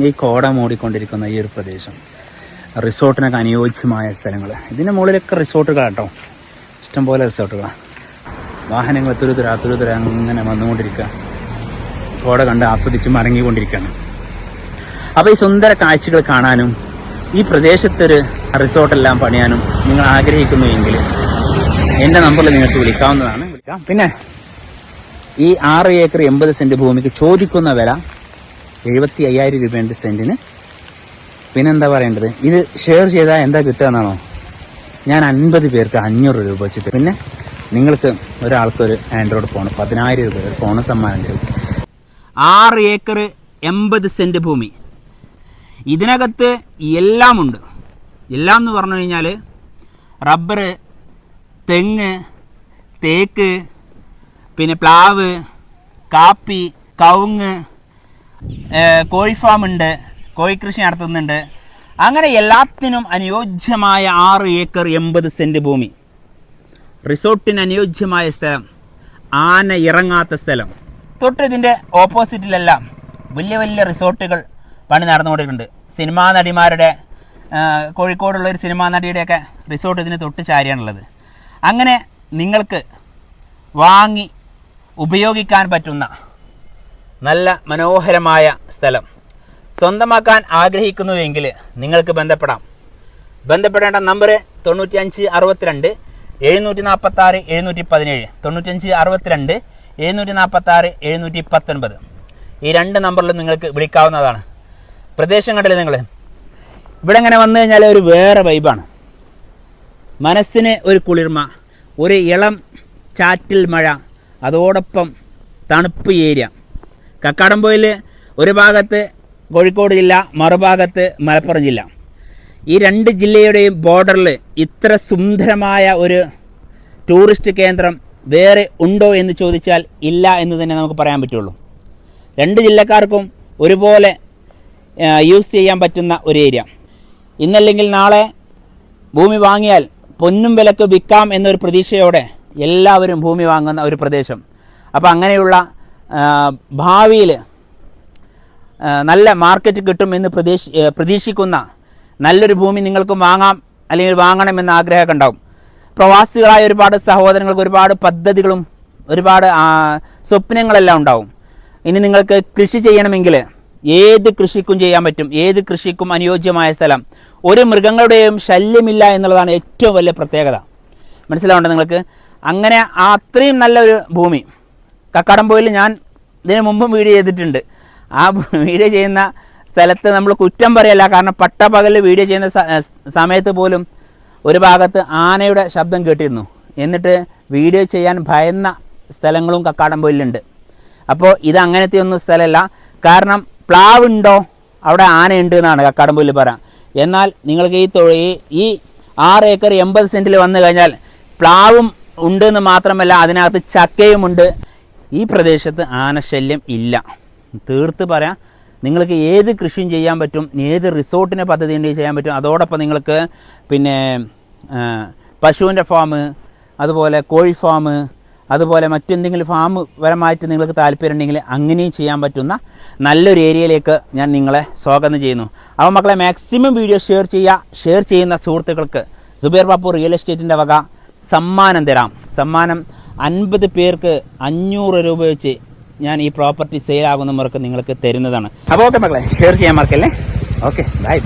ഈ കോട മൂടിക്കൊണ്ടിരിക്കുന്ന ഈ ഒരു പ്രദേശം, റിസോർട്ടിനൊക്കെ അനുയോജ്യമായ സ്ഥലങ്ങൾ. ഇതിൻ്റെ മുകളിലൊക്കെ റിസോർട്ടുകളാട്ടോ, ഇഷ്ടംപോലെ റിസോർട്ടുകളാണ്. വാഹനങ്ങൾ തുരുതുര അങ്ങനെ വന്നുകൊണ്ടിരിക്കുക, കോട കണ്ട് ആസ്വദിച്ച് മടങ്ങിക്കൊണ്ടിരിക്കുകയാണ്. അപ്പോൾ ഈ സുന്ദര കാഴ്ചകൾ കാണാനും ഈ പ്രദേശത്തൊരു റിസോർട്ടെല്ലാം പണിയാനും നിങ്ങൾ ആഗ്രഹിക്കുന്നു എങ്കിൽ എൻ്റെ നമ്പറിൽ നിങ്ങൾക്ക് വിളിക്കാവുന്നതാണ്. പിന്നെ ഈ 6 ഏക്കർ 80 സെൻറ്റ് ഭൂമിക്ക് ചോദിക്കുന്ന വില 75,000 രൂപയുണ്ട് സെൻറ്റിന്. പിന്നെന്താ പറയേണ്ടത്, ഇത് ഷെയർ ചെയ്താൽ എന്താ കിട്ടുക എന്നാണോ? ഞാൻ 50 പേർക്ക് 500 രൂപ വെച്ചിട്ട്, പിന്നെ നിങ്ങൾക്ക് ഒരാൾക്കൊരു ആൻഡ്രോയിഡ് ഫോൺ 10,000 രൂപ ഒരു ഫോൺ സമ്മാനം തരും. 6 ഏക്കർ 80 സെൻറ്റ് ഭൂമി, ഇതിനകത്ത് എല്ലാം ഉണ്ട്. എല്ലാം എന്ന് പറഞ്ഞു കഴിഞ്ഞാൽ റബ്ബർ, തെങ്ങ്, തേക്ക്, പിന്നെ പ്ലാവ്, കാപ്പി, കവുങ്ങ്, കോഴിഫാമുണ്ട്, കോഴിക്കൃഷി നടത്തുന്നുണ്ട്. അങ്ങനെ എല്ലാത്തിനും അനുയോജ്യമായ 6 ഏക്കർ 80 സെൻറ്റ് ഭൂമി, റിസോർട്ടിന് അനുയോജ്യമായ സ്ഥലം, ആന ഇറങ്ങാത്ത സ്ഥലം. തൊട്ട് ഇതിൻ്റെ ഓപ്പോസിറ്റിലെല്ലാം വലിയ വലിയ റിസോർട്ടുകൾ പണി നടന്നുകൊണ്ടിരിക്കുന്നുണ്ട്. സിനിമാ നടിമാരുടെ, കോഴിക്കോടുള്ള ഒരു സിനിമാ നടിയുടെയൊക്കെ റിസോർട്ട് ഇതിന് തൊട്ട് ചാരിയാണുള്ളത്. അങ്ങനെ നിങ്ങൾക്ക് വാങ്ങി ഉപയോഗിക്കാൻ പറ്റുന്ന നല്ല മനോഹരമായ സ്ഥലം സ്വന്തമാക്കാൻ ആഗ്രഹിക്കുന്നുവെങ്കിൽ നിങ്ങൾക്ക് ബന്ധപ്പെടേണ്ട നമ്പർ 95 62 746 717, 95 62 746 719. ഈ 2 നമ്പറിൽ നിങ്ങൾക്ക് വിളിക്കാവുന്നതാണ്. പ്രദേശം കണ്ടില്ലേ നിങ്ങൾ, ഇവിടെ ഇങ്ങനെ വന്നു കഴിഞ്ഞാൽ ഒരു വേറെ വൈബാണ്. മനസ്സിന് ഒരു കുളിർമ, ഒരു ഇളം ചാറ്റിൽ മഴ, അതോടൊപ്പം തണുപ്പ് ഏരിയ. കക്കാടംപൊയിൽ ഒരു ഭാഗത്ത് കോഴിക്കോട് ജില്ല, മറുഭാഗത്ത് മലപ്പുറം ജില്ല. ഈ 2 ജില്ലയുടെയും ബോർഡറിൽ ഇത്ര സുന്ദരമായ ഒരു ടൂറിസ്റ്റ് കേന്ദ്രം വേറെ ഉണ്ടോ എന്ന് ചോദിച്ചാൽ ഇല്ല എന്ന് തന്നെ നമുക്ക് പറയാൻ പറ്റുള്ളൂ. 2 ജില്ലക്കാർക്കും ഒരുപോലെ യൂസ് ചെയ്യാൻ പറ്റുന്ന ഒരു ഏരിയ. ഇന്നല്ലെങ്കിൽ നാളെ ഭൂമി വാങ്ങിയാൽ പൊന്നും വിലക്ക് വിൽക്കാം എന്നൊരു പ്രതീക്ഷയോടെ എല്ലാവരും ഭൂമി വാങ്ങുന്ന ഒരു പ്രദേശം. അപ്പോൾ അങ്ങനെയുള്ള ഭാവിയിൽ നല്ല മാർക്കറ്റ് കിട്ടും എന്ന് പ്രതീക്ഷിക്കുന്ന നല്ലൊരു ഭൂമി നിങ്ങൾക്കും വാങ്ങാം, അല്ലെങ്കിൽ വാങ്ങണമെന്ന് ആഗ്രഹമൊക്കെ ഉണ്ടാവും. പ്രവാസികളായ ഒരുപാട് സഹോദരങ്ങൾക്ക് ഒരുപാട് പദ്ധതികളും ഒരുപാട് സ്വപ്നങ്ങളെല്ലാം ഉണ്ടാവും. ഇനി നിങ്ങൾക്ക് കൃഷി ചെയ്യണമെങ്കിൽ ഏത് കൃഷിക്കും ചെയ്യാൻ പറ്റും, ഏത് കൃഷിക്കും അനുയോജ്യമായ സ്ഥലം. ഒരു മൃഗങ്ങളുടെയും ശല്യമില്ല എന്നുള്ളതാണ് ഏറ്റവും വലിയ പ്രത്യേകത. മനസ്സിലാവേണ്ടത് നിങ്ങൾക്ക്. അങ്ങനെ അത്രയും നല്ലൊരു ഭൂമി കക്കാടംപൊയിൽ ഞാൻ ഇതിനു മുമ്പും വീഡിയോ ചെയ്തിട്ടുണ്ട്. ആ വീഡിയോ ചെയ്യുന്ന സ്ഥലത്ത് നമ്മൾ കുറ്റം പറയല്ല, കാരണം പട്ടപ്പകലിൽ വീഡിയോ ചെയ്യുന്ന സമയത്ത് പോലും ഒരു ഭാഗത്ത് ആനയുടെ ശബ്ദം കേട്ടിരുന്നു. എന്നിട്ട് വീഡിയോ ചെയ്യാൻ ഭയന്ന സ്ഥലങ്ങളും കക്കാടംപൊയിലുണ്ട്. അപ്പോൾ ഇത് അങ്ങനത്തെ ഒന്നും സ്ഥലമല്ല. കാരണം പ്ലാവുണ്ടോ അവിടെ ആനയുണ്ട് എന്നാണ് കക്കാടംപൊയിൽ പറയാം. എന്നാൽ നിങ്ങൾക്ക് ഈ 6 ഏക്കർ 80 സെൻറ്റിൽ വന്നു കഴിഞ്ഞാൽ പ്ലാവും ഉണ്ടെന്ന് മാത്രമല്ല, അതിനകത്ത് ചക്കയുമുണ്ട്. ഈ പ്രദേശത്ത് ആനശല്യം ഇല്ല. തീർത്ത് പറയാം, നിങ്ങൾക്ക് ഏത് കൃഷിയും ചെയ്യാൻ പറ്റും, ഏത് റിസോർട്ടിനെ പദ്ധതി ഉണ്ടെങ്കിൽ ചെയ്യാൻ പറ്റും. അതോടൊപ്പം നിങ്ങൾക്ക് പിന്നെ പശുവിൻ്റെ ഫാം, അതുപോലെ കോഴി ഫാം, അതുപോലെ മറ്റെന്തെങ്കിലും ഫാം പരമായിട്ട് നിങ്ങൾക്ക് താല്പര്യം ഉണ്ടെങ്കിൽ അങ്ങനെയും ചെയ്യാൻ പറ്റുന്ന നല്ലൊരു ഏരിയയിലേക്ക് ഞാൻ നിങ്ങളെ സ്വാഗതം ചെയ്യുന്നു. അപ്പോൾ മക്കളെ, മാക്സിമം വീഡിയോ ഷെയർ ചെയ്യുന്ന സുഹൃത്തുക്കൾക്ക് സുബൈർ ബാപ്പു റിയൽ എസ്റ്റേറ്റിൻ്റെ വക സമ്മാനം തരാം. സമ്മാനം 50 പേർക്ക് 500 രൂപ വെച്ച് ഞാൻ ഈ പ്രോപ്പർട്ടി സെയിൽ ആകുന്നവർക്ക് നിങ്ങൾക്ക് തരുന്നതാണ്. അപ്പോൾ ഓക്കെ മക്കളെ, ഷെയർ ചെയ്യാൻ മറക്കല്ലേ. Okay, by.